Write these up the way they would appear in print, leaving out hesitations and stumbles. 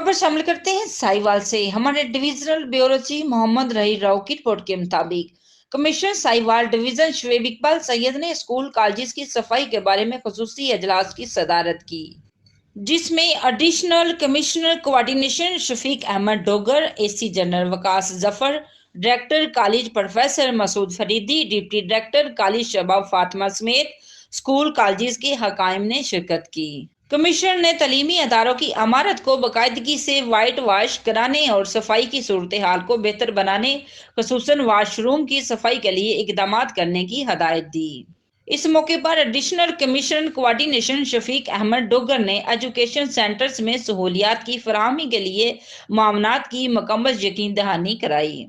خبر شامل کرتے ہیں سائیوال سے۔ ہمارے ڈویژنل بیورو چیف محمد رحیل راؤ کی رپورٹ کے مطابق کمشنر سائیوال ڈویژن شعیب اقبال سید نے اسکول کالجز کی صفائی کے بارے میں خصوصی اجلاس کی صدارت کی، جس میں ایڈیشنل کمشنر کوآرڈینیشن شفیق احمد ڈوگر، اے سی جنرل وقاص ظفر، ڈائریکٹر کالج پروفیسر مسعود فریدی، ڈپٹی ڈائریکٹر کالج شباب فاطمہ سمیت اسکول کالجز کے حکام نے شرکت کی۔ کمشنر نے تعلیمی اداروں کی عمارت کو باقاعدگی سے وائٹ واش کرانے اور صفائی کی صورتحال کو بہتر بنانے، خصوصاً واش روم کی صفائی کے لیے اقدامات کرنے کی ہدایت دی۔ اس موقع پر ایڈیشنل کمشنر کوآرڈینیشن شفیق احمد ڈوگر نے ایجوکیشن سینٹرز میں سہولیات کی فراہمی کے لیے معاونات کی مکمل یقین دہانی کرائی۔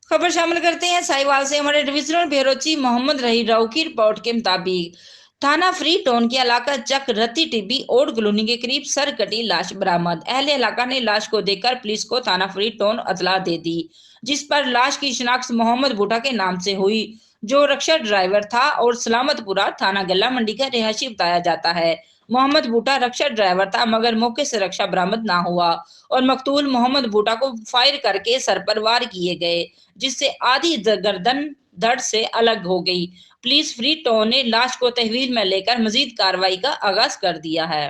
خبر شامل کرتے ہیں سائیوال سے۔ ہمارے ڈویژنل بیورو چیف محمد رحیل راؤ کی رپورٹ کے مطابق تھانہ فری ٹاؤن کے علاقہ چک رتی ٹبی اوڈ کالونی کے قریب سر کٹی لاش برآمد۔ اہل علاقہ نے لاش کو دیکھ کر پولیس کو تھانہ فری ٹاؤن اطلاع دے دی، جس پر لاش کی شناخت محمد بھوٹا کے نام سے ہوئی، جو رکشا ڈرائیور تھا اور سلامت پورہ تھانہ گلا منڈی کا رہائشی بتایا جاتا ہے۔ محمد بھوٹا رکشا ڈرائیور تھا، مگر موقع سے رکشا برآمد نہ ہوا اور مقتول محمد بھوٹا کو فائر کر کے سر پر وار کیے گئے، جس سے آدھی گردن دھڑ سے الگ ہو گئی۔ پولیس فری ٹاؤن نے لاش کو تحویل میں لے کر مزید کارروائی کا آغاز کر دیا ہے۔